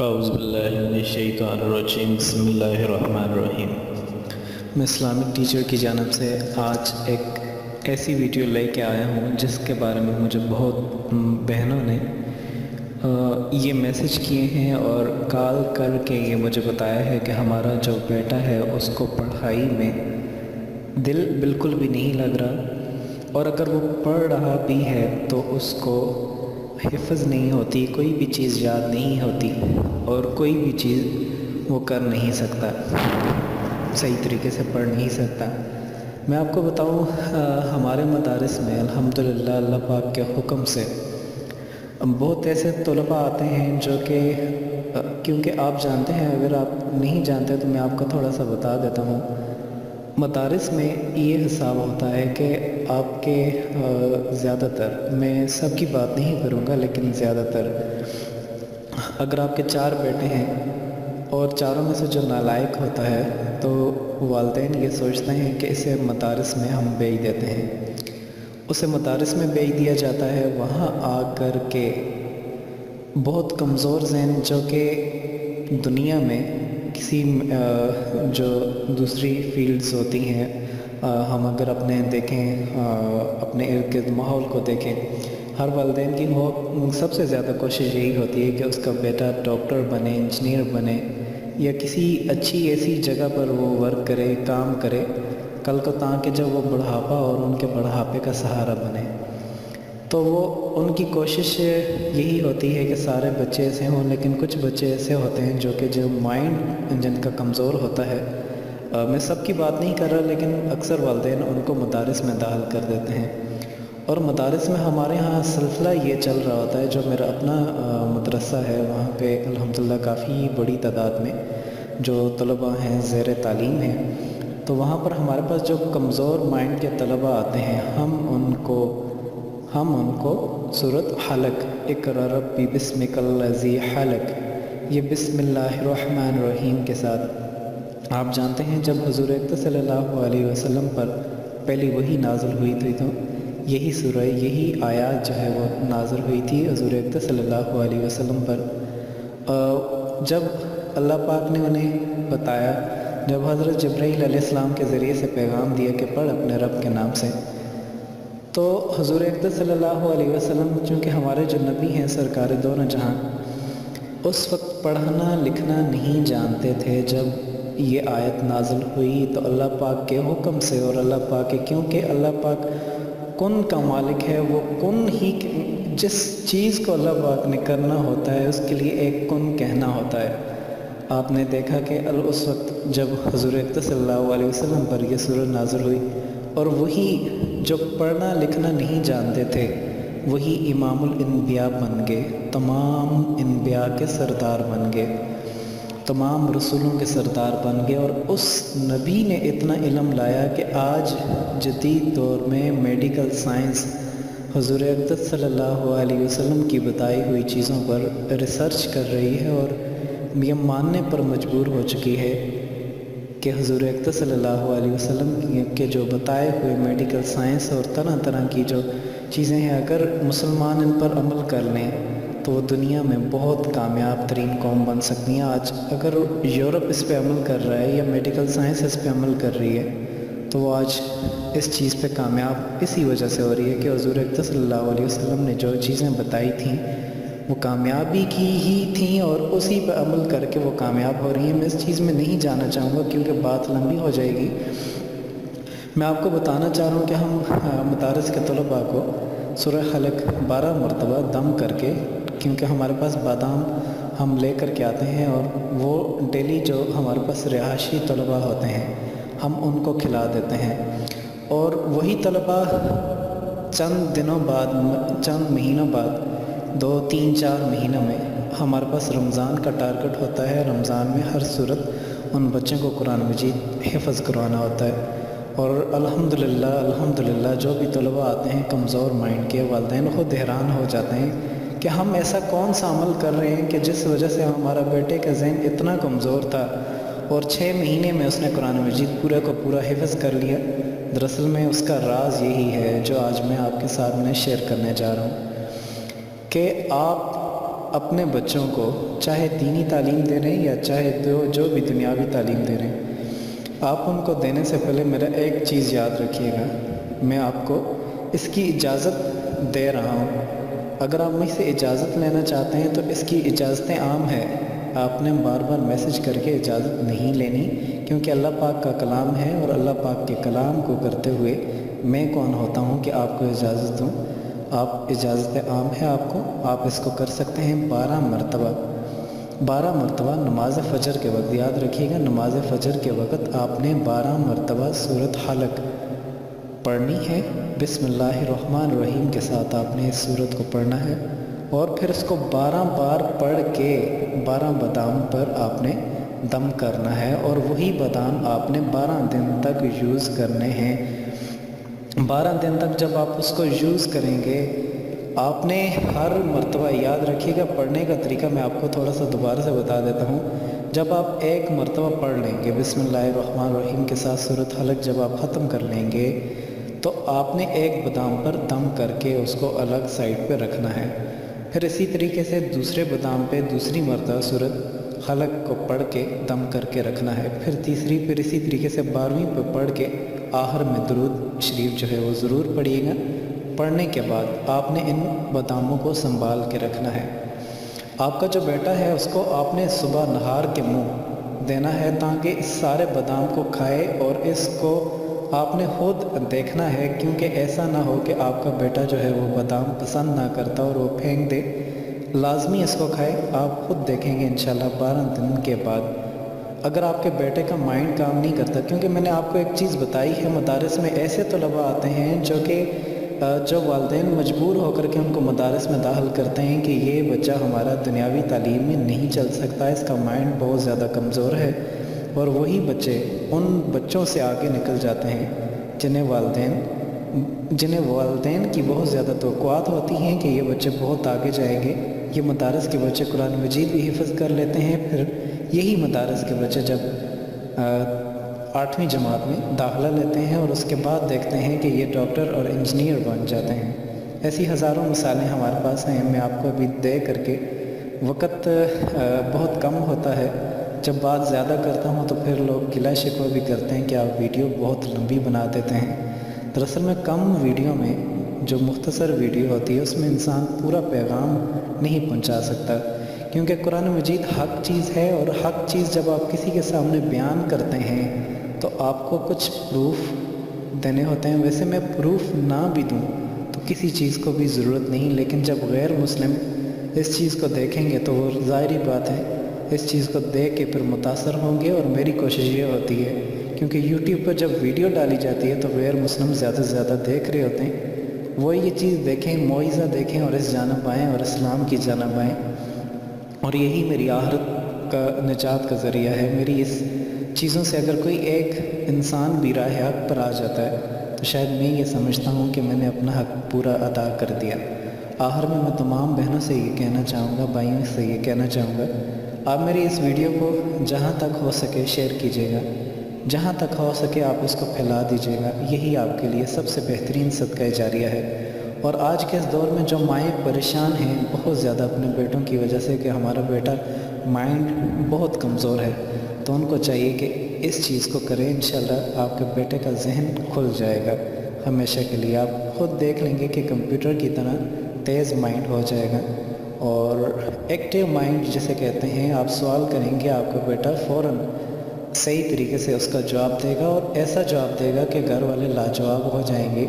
اعوذ باللہ من الشیطان الرجیم بسم اللہ الرحمن الرحیم۔ میں اسلامک ٹیچر کی جانب سے آج ایک ایسی ویڈیو لے کے آیا ہوں جس کے بارے میں مجھے بہت بہنوں نے یہ میسج کیے ہیں اور کال کر کے یہ مجھے بتایا ہے کہ ہمارا جو بیٹا ہے اس کو پڑھائی میں دل بالکل بھی نہیں لگ رہا، اور اگر وہ پڑھ رہا بھی ہے تو اس کو حفظ نہیں ہوتی، کوئی بھی چیز یاد نہیں ہوتی اور کوئی بھی چیز وہ کر نہیں سکتا، صحیح طریقے سے پڑھ نہیں سکتا۔ میں آپ کو بتاؤں، ہمارے مدارس میں الحمدللہ اللہ پاک کے حکم سے بہت ایسے طلباء آتے ہیں جو کہ کیونکہ آپ جانتے ہیں، اگر آپ نہیں جانتے تو میں آپ کو تھوڑا سا بتا دیتا ہوں۔ مدارس میں یہ حساب ہوتا ہے کہ آپ کے زیادہ تر، میں سب کی بات نہیں کروں گا لیکن زیادہ تر، اگر آپ کے 4 بیٹے ہیں اور چاروں میں سے جو نالائق ہوتا ہے تو والدین یہ سوچتے ہیں کہ اسے مدارس میں ہم بھیج دیتے ہیں، اسے مدارس میں بھیج دیا جاتا ہے۔ وہاں آ کر کے بہت کمزور ذہن جو کہ دنیا میں کسی جو دوسری فیلڈز ہوتی ہیں، ہم اگر اپنے دیکھیں، اپنے ارد گرد ماحول کو دیکھیں، ہر والدین کی سب سے زیادہ کوشش یہی ہوتی ہے کہ اس کا بیٹا ڈاکٹر بنے، انجینئر بنے، یا کسی اچھی ایسی جگہ پر وہ ورک کرے، کام کرے، کل کو تاکہ جب وہ بڑھاپا اور ان کے بڑھاپے کا سہارا بنے۔ تو وہ ان کی کوشش یہی ہوتی ہے کہ سارے بچے ایسے ہوں، لیکن کچھ بچے ایسے ہوتے ہیں جو مائنڈ جن کا کمزور ہوتا ہے، میں سب کی بات نہیں کر رہا لیکن اکثر والدین ان کو مدارس میں داخل کر دیتے ہیں، اور مدارس میں ہمارے ہاں سلسلہ یہ چل رہا ہوتا ہے۔ جو میرا اپنا مدرسہ ہے وہاں پہ الحمدللہ کافی بڑی تعداد میں جو طلباء ہیں زیر تعلیم ہیں، تو وہاں پر ہمارے پاس جو کمزور مائنڈ کے طلباء آتے ہیں، ہم ان کو سورۃ حلق، اقرأ ربی بسمک الذی حلق، یہ بسم اللہ الرحمن الرحیم کے ساتھ، آپ جانتے ہیں جب حضور اقدس صلی اللہ علیہ وسلم پر پہلی وحی نازل ہوئی تھی تو یہی سورہ، یہی آیات جو ہے وہ نازل ہوئی تھی حضور اقدس صلی اللہ علیہ وسلم پر۔ جب اللہ پاک نے انہیں بتایا، جب حضرت جبرائیل علیہ السلام کے ذریعے سے پیغام دیا کہ پڑھ اپنے رب کے نام سے، تو حضور اقدس صلی اللہ علیہ وسلم چونکہ ہمارے جو نبی ہیں سرکار دو جہاں، اس وقت پڑھنا لکھنا نہیں جانتے تھے۔ جب یہ آیت نازل ہوئی تو اللہ پاک کے حکم سے، اور اللہ پاک کے، کیونکہ اللہ پاک کن کا مالک ہے، وہ کن ہی، جس چیز کو اللہ پاک نے کرنا ہوتا ہے اس کے لیے ایک کن کہنا ہوتا ہے۔ آپ نے دیکھا کہ اس وقت جب حضور اقدس صلی اللہ علیہ وسلم پر یہ سورہ نازل ہوئی، اور وہی جو پڑھنا لکھنا نہیں جانتے تھے وہی امام الانبیاء بن گئے، تمام انبیاء کے سردار بن گئے، تمام رسولوں کے سردار بن گئے، اور اس نبی نے اتنا علم لایا کہ آج جدید دور میں میڈیکل سائنس حضور اقدس صلی اللہ علیہ وسلم کی بتائی ہوئی چیزوں پر ریسرچ کر رہی ہے اور یہ ماننے پر مجبور ہو چکی ہے کہ حضور اقدس صلی اللہ علیہ وسلم کے جو بتائے ہوئے میڈیکل سائنس اور طرح طرح کی جو چیزیں ہیں، اگر مسلمان ان پر عمل کر لیں تو وہ دنیا میں بہت کامیاب ترین قوم بن سکتی ہیں۔ آج اگر یورپ اس پہ عمل کر رہا ہے یا میڈیکل سائنس اس پہ عمل کر رہی ہے تو وہ آج اس چیز پہ کامیاب اسی وجہ سے ہو رہی ہے کہ حضور اقدس صلی اللہ علیہ وسلم نے جو چیزیں بتائی تھیں وہ کامیابی کی ہی تھیں، اور اسی پہ عمل کر کے وہ کامیاب ہو رہی ہیں۔ میں اس چیز میں نہیں جانا چاہوں گا کیونکہ بات لمبی ہو جائے گی۔ میں آپ کو بتانا چاہ رہا ہوں کہ ہم مدارس کے طلباء کو سورہ حلق 12 مرتبہ دم کر کے، کیونکہ ہمارے پاس بادام ہم لے کر کے آتے ہیں اور وہ ڈیلی جو ہمارے پاس رہائشی طلباء ہوتے ہیں ہم ان کو کھلا دیتے ہیں، اور وہی طلباء چند دنوں بعد، چند مہینوں بعد، 2 3 4 مہینوں میں ہمارے پاس رمضان کا ٹارگٹ ہوتا ہے۔ رمضان میں ہر صورت ان بچوں کو قرآن مجید حفظ کروانا ہوتا ہے، اور الحمدللہ جو بھی طلباء آتے ہیں کمزور مائنڈ کے، والدین خود حیران ہو جاتے ہیں کہ ہم ایسا کون سا عمل کر رہے ہیں کہ جس وجہ سے ہمارا بیٹے کا ذہن اتنا کمزور تھا اور 6 مہینے میں اس نے قرآن مجید پورا کو پورا حفظ کر لیا۔ دراصل میں اس کا راز یہی ہے جو آج میں آپ کے ساتھ میں شیئر کرنے جا رہا ہوں کہ آپ اپنے بچوں کو چاہے دینی تعلیم دے رہے ہیں یا چاہے جو بھی دنیاوی تعلیم دے رہے ہیں، آپ ان کو دینے سے پہلے میرا ایک چیز یاد رکھیے گا، میں آپ کو اس کی اجازت دے رہا ہوں۔ اگر آپ مجھ سے اجازت لینا چاہتے ہیں تو اس کی اجازتیں عام ہے، آپ نے بار بار میسج کر کے اجازت نہیں لینی، کیونکہ اللہ پاک کا کلام ہے، اور اللہ پاک کے کلام کو کرتے ہوئے میں کون ہوتا ہوں کہ آپ کو اجازت دوں۔ آپ اجازت عام ہے آپ اس کو کر سکتے ہیں 12 مرتبہ نماز فجر کے وقت۔ یاد رکھیے گا، نماز فجر کے وقت آپ نے 12 مرتبہ سورۃ حلق پڑھنی ہے۔ بسم اللہ الرحمن الرحیم کے ساتھ آپ نے اس سورت کو پڑھنا ہے، اور پھر اس کو 12 بار پڑھ کے 12 بادام پر آپ نے دم کرنا ہے، اور وہی بادام آپ نے 12 دن تک یوز کرنے ہیں۔ 12 دن تک جب آپ اس کو یوز کریں گے، آپ نے ہر مرتبہ، یاد رکھیے گا پڑھنے کا طریقہ میں آپ کو تھوڑا سا دوبارہ سے بتا دیتا ہوں۔ جب آپ ایک مرتبہ پڑھ لیں گے بسم اللہ الرحمن الرحیم کے ساتھ سورۃ حلق جب آپ ختم کر لیں گے، تو آپ نے ایک بادام پر دم کر کے اس کو الگ سائڈ پہ رکھنا ہے۔ پھر اسی طریقے سے دوسرے بادام پہ دوسری مرتبہ سورۃ حلق کو پڑھ کے دم کر کے رکھنا ہے، پھر تیسری، پھر اسی طریقے سے 12ویں پہ پڑھ کے آخر میں درود شریف جو ہے وہ ضرور پڑھیے گا۔ پڑھنے کے بعد آپ نے ان باداموں کو سنبھال کے رکھنا ہے۔ آپ کا جو بیٹا ہے اس کو آپ نے صبح نہار کے منہ دینا ہے، تاکہ اس سارے بادام کو کھائے، اور اس کو آپ نے خود دیکھنا ہے، کیونکہ ایسا نہ ہو کہ آپ کا بیٹا جو ہے وہ بادام پسند نہ کرتا اور وہ پھینک دے۔ لازمی اس کو کھائے، آپ خود دیکھیں گے انشاءاللہ 12 دن کے بعد۔ اگر آپ کے بیٹے کا مائنڈ کام نہیں کرتا، کیونکہ میں نے آپ کو ایک چیز بتائی ہے، مدارس میں ایسے طلباء آتے ہیں جو والدین مجبور ہو کر کے ان کو مدارس میں داخل کرتے ہیں کہ یہ بچہ ہمارا دنیاوی تعلیم میں نہیں چل سکتا، اس کا مائنڈ بہت زیادہ کمزور ہے، اور وہی بچے ان بچوں سے آگے نکل جاتے ہیں جنہیں والدین کی بہت زیادہ توقعات ہوتی ہیں کہ یہ بچے بہت آگے جائیں گے۔ یہ مدارس کے بچے قرآن مجید بھی حفظ کر لیتے ہیں، پھر یہی مدارس کے بچے جب 8ویں جماعت میں داخلہ لیتے ہیں، اور اس کے بعد دیکھتے ہیں کہ یہ ڈاکٹر اور انجینئر بن جاتے ہیں۔ ایسی ہزاروں مثالیں ہمارے پاس ہیں، میں آپ کو ابھی دے کر کے وقت بہت کم ہوتا ہے، جب بات زیادہ کرتا ہوں تو پھر لوگ گلہ شکوہ بھی کرتے ہیں کہ آپ ویڈیو بہت لمبی بنا دیتے ہیں۔ دراصل میں کم ویڈیو میں، جو مختصر ویڈیو ہوتی ہے اس میں انسان پورا پیغام نہیں پہنچا سکتا، کیونکہ قرآن مجید حق چیز ہے، اور حق چیز جب آپ کسی کے سامنے بیان کرتے ہیں تو آپ کو کچھ پروف دینے ہوتے ہیں۔ ویسے میں پروف نہ بھی دوں تو کسی چیز کو بھی ضرورت نہیں، لیکن جب غیر مسلم اس چیز کو دیکھیں گے تو وہ ظاہری بات ہے اس چیز کو دیکھ کے پھر متاثر ہوں گے، اور میری کوشش یہ ہوتی ہے، کیونکہ یوٹیوب پر جب ویڈیو ڈالی جاتی ہے تو غیر مسلم زیادہ سے زیادہ دیکھ رہے ہوتے ہیں، وہ یہ چیز دیکھیں، موعظہ دیکھیں، اور اس جانب آئیں اور اسلام کی جانب آئیں، اور یہی میری آخرت کا نجات کا ذریعہ ہے۔ میری اس چیزوں سے اگر کوئی ایک انسان بھی راہ حق پر آ جاتا ہے تو شاید میں یہ سمجھتا ہوں کہ میں نے اپنا حق پورا ادا کر دیا۔ آخر میں تمام بہنوں سے یہ کہنا چاہوں گا، بھائیوں سے یہ کہنا چاہوں گا، آپ میری اس ویڈیو کو جہاں تک ہو سکے شیئر کیجیے گا، جہاں تک ہو سکے آپ اس کو پھیلا دیجیے گا، یہی آپ کے لیے سب سے بہترین صدقہ جاریہ ہے۔ اور آج کے اس دور میں جو مائیں پریشان ہیں بہت زیادہ اپنے بیٹوں کی وجہ سے کہ ہمارا بیٹا مائنڈ بہت کمزور ہے، تو ان کو چاہیے کہ اس چیز کو کریں، انشاءاللہ آپ کے بیٹے کا ذہن کھل جائے گا ہمیشہ کے لیے۔ آپ خود دیکھ لیں گے کہ کمپیوٹر کی طرح تیز مائنڈ ہو جائے گا، اور ایکٹیو مائنڈ جسے کہتے ہیں۔ آپ سوال کریں گے، آپ کا بیٹا فوراً صحیح طریقے سے اس کا جواب دے گا، اور ایسا جواب دے گا کہ گھر والے لاجواب ہو جائیں گے۔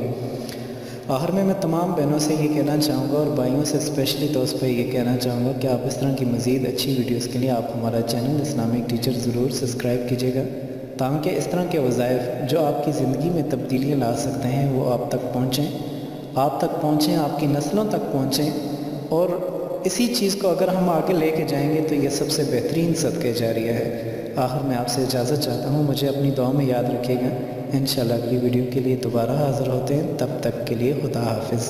آخر میں تمام بہنوں سے یہ کہنا چاہوں گا، اور بھائیوں سے اسپیشلی دوست پہ یہ کہنا چاہوں گا کہ آپ اس طرح کی مزید اچھی ویڈیوز کے لیے آپ ہمارا چینل اسلامک ٹیچر ضرور سبسکرائب کیجیے گا، تاکہ اس طرح کے وظائف جو آپ کی زندگی میں تبدیلیاں لا سکتے ہیں وہ آپ تک پہنچیں، آپ کی نسلوں تک پہنچیں، اور اسی چیز کو اگر ہم آگے لے کے جائیں گے تو یہ سب سے بہترین صدقہ جاریہ ہے۔ آخر میں آپ سے اجازت چاہتا ہوں، مجھے اپنی دعا میں یاد رکھیے گا۔ انشاءاللہ اگلی ویڈیو کے لیے دوبارہ حاضر ہوتے ہیں، تب تک کے لیے خدا حافظ۔